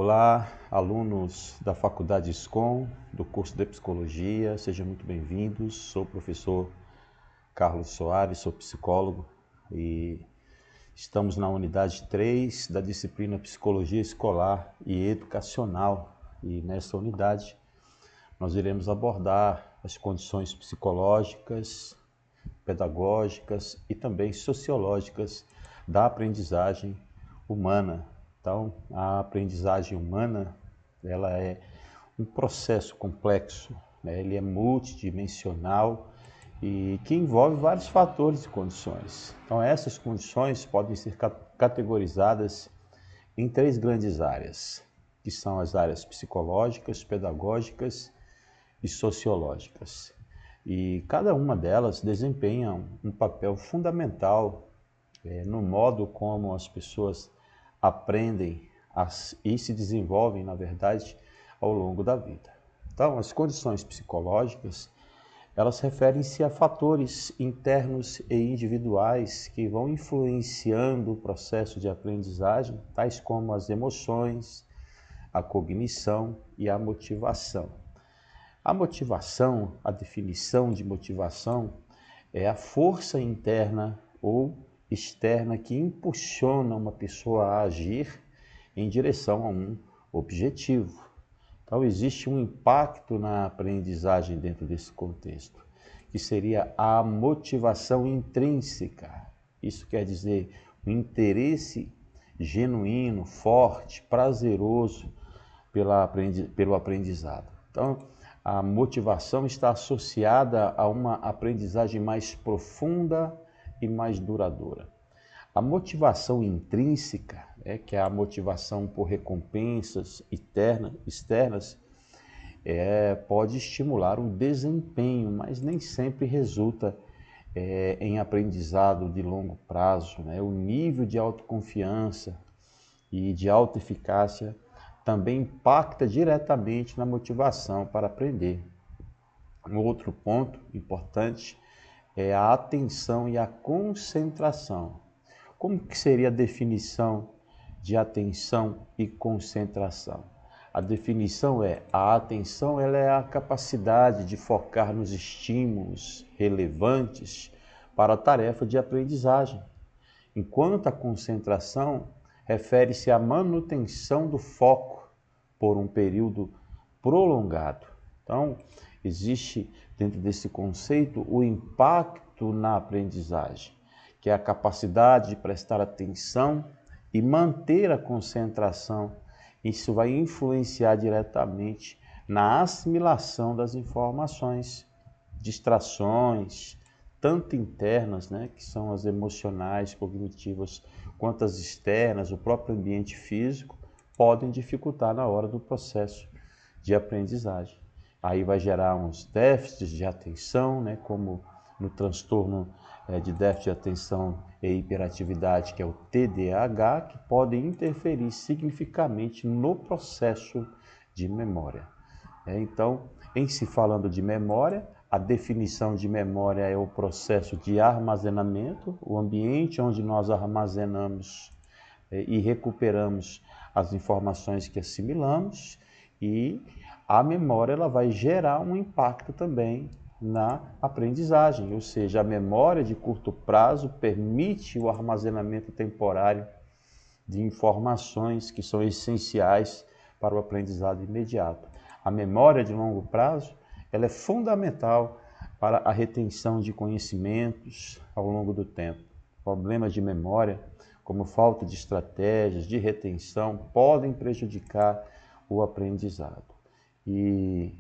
Olá, alunos da Faculdade SCOM, do curso de Psicologia, sejam muito bem-vindos. Sou o professor Carlos Soares, sou psicólogo e estamos na unidade 3 da disciplina Psicologia Escolar e Educacional. E nessa unidade nós iremos abordar as condições psicológicas, pedagógicas e também sociológicas da aprendizagem humana. Então, a aprendizagem humana, ela é um processo complexo, né? Ele é multidimensional e que envolve vários fatores e condições. Então, essas condições podem ser categorizadas em três grandes áreas, que são as áreas psicológicas, pedagógicas e sociológicas. E cada uma delas desempenha um papel fundamental no modo como as pessoas aprendem e se desenvolvem, na verdade, ao longo da vida. Então, as condições psicológicas, elas referem-se a fatores internos e individuais que vão influenciando o processo de aprendizagem, tais como as emoções, a cognição e a motivação. A motivação, a definição de motivação, é a força interna ou externa que impulsiona uma pessoa a agir em direção a um objetivo. Então, existe um impacto na aprendizagem dentro desse contexto, que seria a motivação intrínseca. Isso quer dizer um interesse genuíno, forte, prazeroso pelo aprendizado. Então, a motivação está associada a uma aprendizagem mais profunda e mais duradoura. A motivação intrínseca, que é a motivação por recompensas externas, pode estimular o desempenho, mas nem sempre resulta em aprendizado de longo prazo, né? O nível de autoconfiança e de autoeficácia também impacta diretamente na motivação para aprender. Um outro ponto importante é a atenção e a concentração. Como que seria a definição de atenção e concentração? A definição a atenção ela é a capacidade de focar nos estímulos relevantes para a tarefa de aprendizagem, enquanto a concentração refere-se à manutenção do foco por um período prolongado. Então, existe dentro desse conceito o impacto na aprendizagem, que é a capacidade de prestar atenção e manter a concentração. Isso vai influenciar diretamente na assimilação das informações, distrações, tanto internas, que são as emocionais, cognitivas, quanto as externas, o próprio ambiente físico, podem dificultar na hora do processo de aprendizagem. Aí vai gerar uns déficits de atenção, como no transtorno de déficit de atenção e hiperatividade, que é o TDAH, que podem interferir significativamente no processo de memória. Então, em se falando de memória, a definição de memória é o processo de armazenamento, o ambiente onde nós armazenamos e recuperamos as informações que assimilamos, e a memória ela vai gerar um impacto também na aprendizagem, ou seja, a memória de curto prazo permite o armazenamento temporário de informações que são essenciais para o aprendizado imediato. A memória de longo prazo ela é fundamental para a retenção de conhecimentos ao longo do tempo. Problemas de memória, como falta de estratégias de retenção, podem prejudicar o aprendizado. E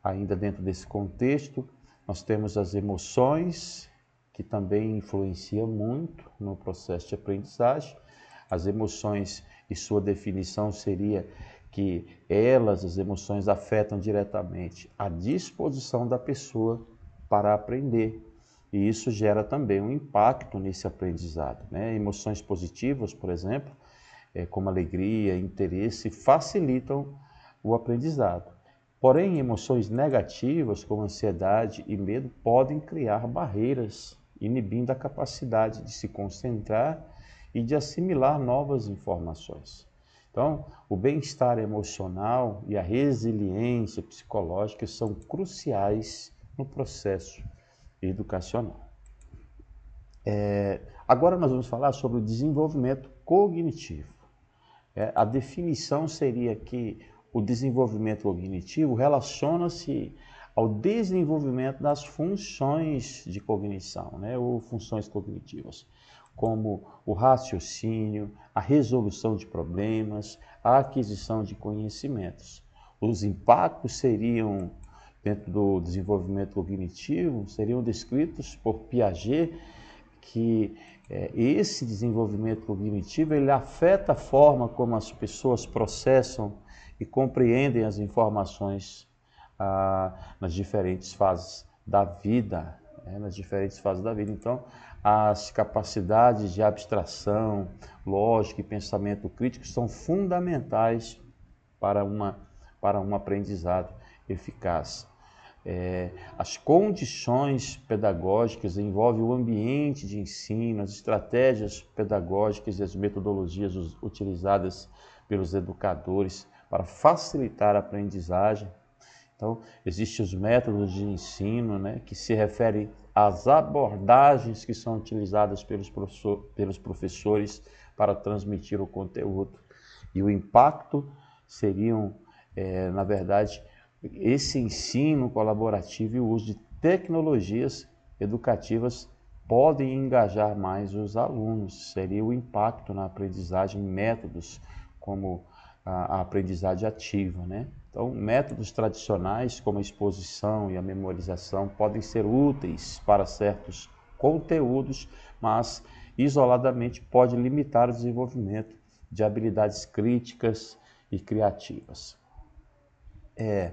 ainda dentro desse contexto, nós temos as emoções, que também influenciam muito no processo de aprendizagem. As emoções, e sua definição seria que as emoções afetam diretamente a disposição da pessoa para aprender. E isso gera também um impacto nesse aprendizado, Emoções positivas, por exemplo, como alegria, interesse, facilitam o aprendizado. Porém, emoções negativas, como ansiedade e medo, podem criar barreiras, inibindo a capacidade de se concentrar e de assimilar novas informações. Então, o bem-estar emocional e a resiliência psicológica são cruciais no processo educacional. Agora nós vamos falar sobre o desenvolvimento cognitivo. A definição seria que o desenvolvimento cognitivo relaciona-se ao desenvolvimento das funções de cognição, né, ou funções cognitivas, como o raciocínio, a resolução de problemas, a aquisição de conhecimentos. Os impactos seriam, dentro do desenvolvimento cognitivo, seriam descritos por Piaget, que esse desenvolvimento cognitivo ele afeta a forma como as pessoas processam e compreendem as informações nas diferentes fases da vida, Então, as capacidades de abstração, lógica e pensamento crítico são fundamentais para um aprendizado eficaz. As condições pedagógicas envolvem o ambiente de ensino, as estratégias pedagógicas e as metodologias utilizadas pelos educadores para facilitar a aprendizagem. Então, existem os métodos de ensino, né, que se referem às abordagens que são utilizadas pelos professores para transmitir o conteúdo. E o impacto seriam, na verdade, esse ensino colaborativo e o uso de tecnologias educativas podem engajar mais os alunos. Seria o impacto na aprendizagem, métodos como a aprendizagem ativa, né? Então, métodos tradicionais como a exposição e a memorização podem ser úteis para certos conteúdos, mas isoladamente pode limitar o desenvolvimento de habilidades críticas e criativas. É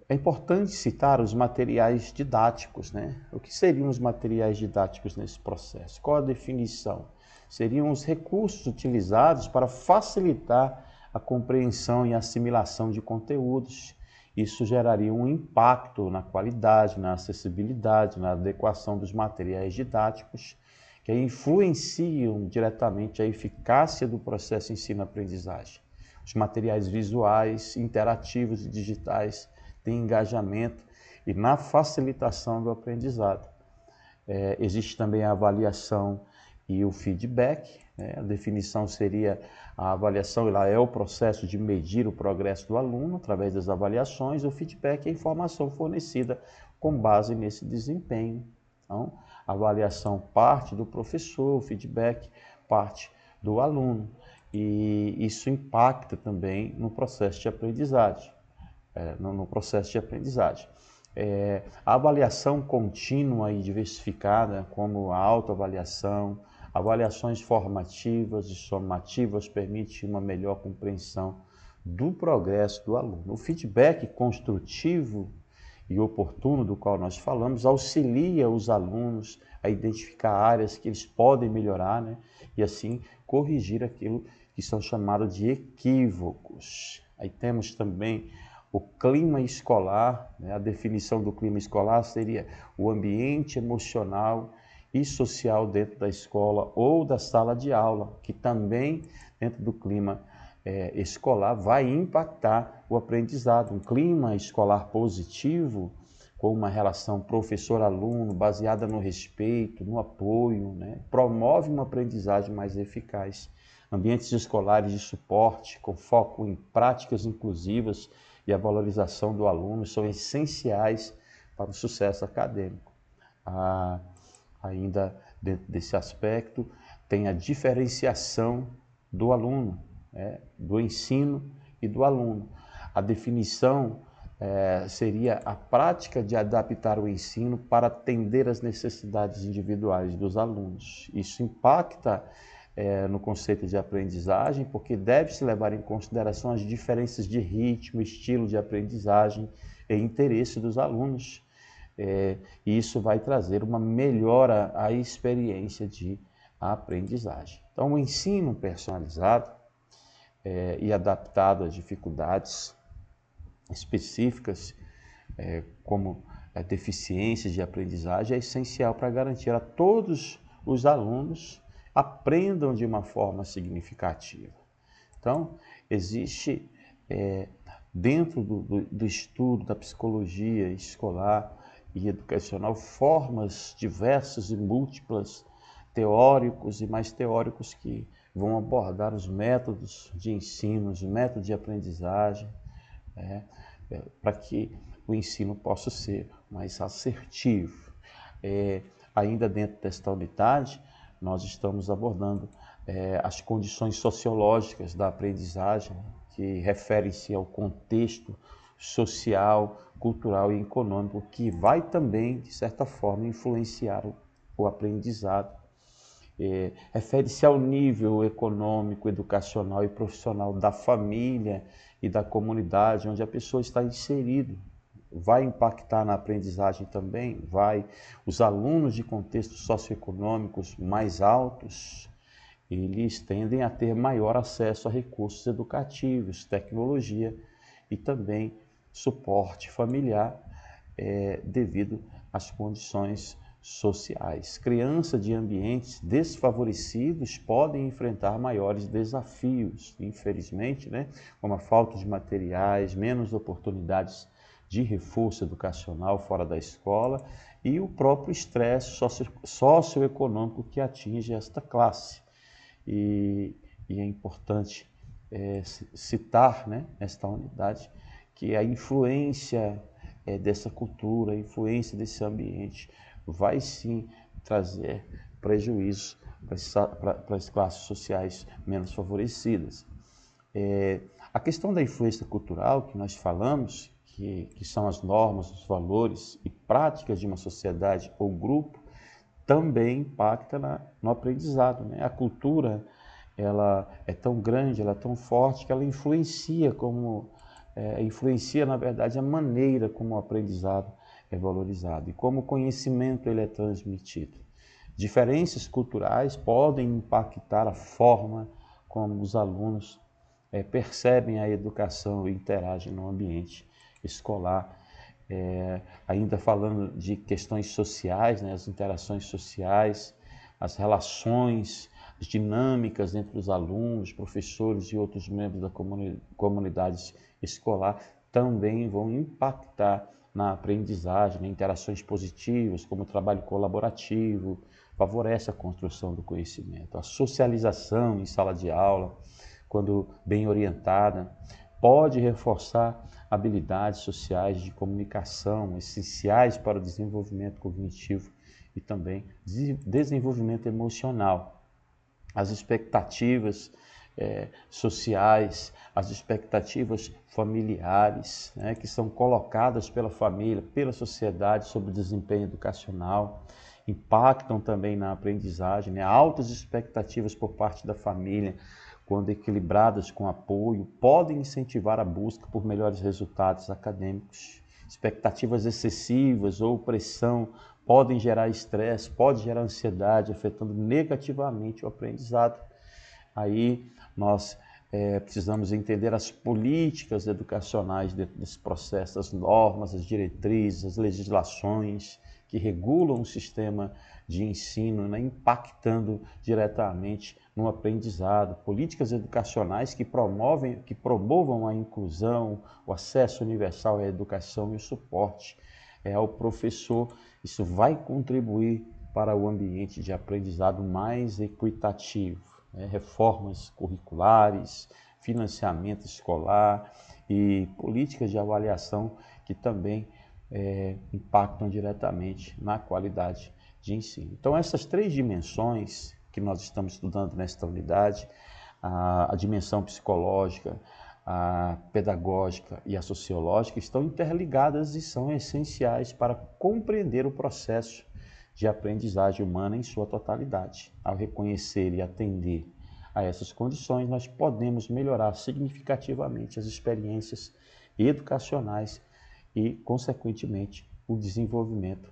importante citar os materiais didáticos, né? O que seriam os materiais didáticos nesse processo? Qual a definição? Seriam os recursos utilizados para facilitar a compreensão e assimilação de conteúdos. Isso geraria um impacto na qualidade, na acessibilidade, na adequação dos materiais didáticos, que influenciam diretamente a eficácia do processo ensino-aprendizagem. Os materiais visuais, interativos e digitais têm engajamento e na facilitação do aprendizado. Existe também a avaliação e o feedback. A definição seria: a avaliação ela é o processo de medir o progresso do aluno através das avaliações, o feedback é a informação fornecida com base nesse desempenho. Então, a avaliação parte do professor, o feedback parte do aluno, e isso impacta também no processo de aprendizagem. A avaliação contínua e diversificada, como a autoavaliação, avaliações formativas e somativas, permite uma melhor compreensão do progresso do aluno. O feedback construtivo e oportuno, do qual nós falamos, auxilia os alunos a identificar áreas que eles podem melhorar, né? E assim corrigir aquilo que são chamados de equívocos. Aí temos também o clima escolar, né? A definição do clima escolar seria o ambiente emocional e social dentro da escola ou da sala de aula, que também, dentro do clima escolar, vai impactar o aprendizado. Um clima escolar positivo, com uma relação professor-aluno baseada no respeito, no apoio, né? Promove uma aprendizagem mais eficaz. Ambientes escolares de suporte, com foco em práticas inclusivas e a valorização do aluno são essenciais para o sucesso acadêmico. Ainda dentro desse aspecto, tem a diferenciação do aluno, do ensino e do aluno. A definição seria a prática de adaptar o ensino para atender às necessidades individuais dos alunos. Isso impacta no conceito de aprendizagem, porque deve-se levar em consideração as diferenças de ritmo, estilo de aprendizagem e interesse dos alunos. E isso vai trazer uma melhora à experiência de aprendizagem. Então, o ensino personalizado e adaptado às dificuldades específicas, como deficiências de aprendizagem, é essencial para garantir a todos os alunos aprendam de uma forma significativa. Então, existe dentro do estudo da psicologia escolar e educacional formas diversas e múltiplas, teóricos e mais teóricos, que vão abordar os métodos de ensino, os métodos de aprendizagem, para que o ensino possa ser mais assertivo. Ainda dentro desta unidade, nós estamos abordando as condições sociológicas da aprendizagem, que referem-se ao contexto social, cultural e econômico, que vai também, de certa forma, influenciar o aprendizado. Refere-se ao nível econômico, educacional e profissional da família e da comunidade onde a pessoa está inserida. Vai impactar na aprendizagem também? Vai. Os alunos de contextos socioeconômicos mais altos, eles tendem a ter maior acesso a recursos educativos, tecnologia e também suporte familiar, devido às condições sociais. Crianças de ambientes desfavorecidos podem enfrentar maiores desafios, infelizmente, como a falta de materiais, menos oportunidades de reforço educacional fora da escola e o próprio estresse socioeconômico que atinge esta classe. E é importante citar, nesta unidade, que a influência dessa cultura, a influência desse ambiente vai sim trazer prejuízo para as classes sociais menos favorecidas. A questão da influência cultural que nós falamos, que são as normas, os valores e práticas de uma sociedade ou grupo, também impacta no aprendizado. A cultura, ela é tão grande, ela é tão forte, que ela influencia na verdade, a maneira como o aprendizado é valorizado e como o conhecimento ele é transmitido. Diferenças culturais podem impactar a forma como os alunos percebem a educação e interagem no ambiente escolar. Ainda falando de questões sociais, as interações sociais, as relações, as dinâmicas entre os alunos, professores e outros membros da comunidade escolar também vão impactar na aprendizagem, interações positivas, como o trabalho colaborativo, favorece a construção do conhecimento. A socialização em sala de aula, quando bem orientada, pode reforçar habilidades sociais de comunicação essenciais para o desenvolvimento cognitivo e também desenvolvimento emocional. As expectativas sociais, as expectativas familiares, que são colocadas pela família, pela sociedade sobre o desempenho educacional, impactam também na aprendizagem. Altas expectativas por parte da família, quando equilibradas com apoio, podem incentivar a busca por melhores resultados acadêmicos. Expectativas excessivas ou pressão podem gerar estresse, pode gerar ansiedade, afetando negativamente o aprendizado. Aí nós precisamos entender as políticas educacionais dentro desse processo, as normas, as diretrizes, as legislações que regulam o sistema de ensino, impactando diretamente no aprendizado, políticas educacionais que promovam a inclusão, o acesso universal à educação e o suporte ao professor. Isso vai contribuir para o ambiente de aprendizado mais equitativo. Reformas curriculares, financiamento escolar e políticas de avaliação que também impactam diretamente na qualidade de ensino. Então, essas três dimensões que nós estamos estudando nesta unidade, a dimensão psicológica, a pedagógica e a sociológica, estão interligadas e são essenciais para compreender o processo de aprendizagem humana em sua totalidade. Ao reconhecer e atender a essas condições, nós podemos melhorar significativamente as experiências educacionais e, consequentemente, o desenvolvimento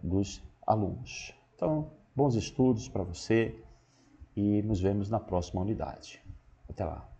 dos alunos. Então, bons estudos para você e nos vemos na próxima unidade. Até lá.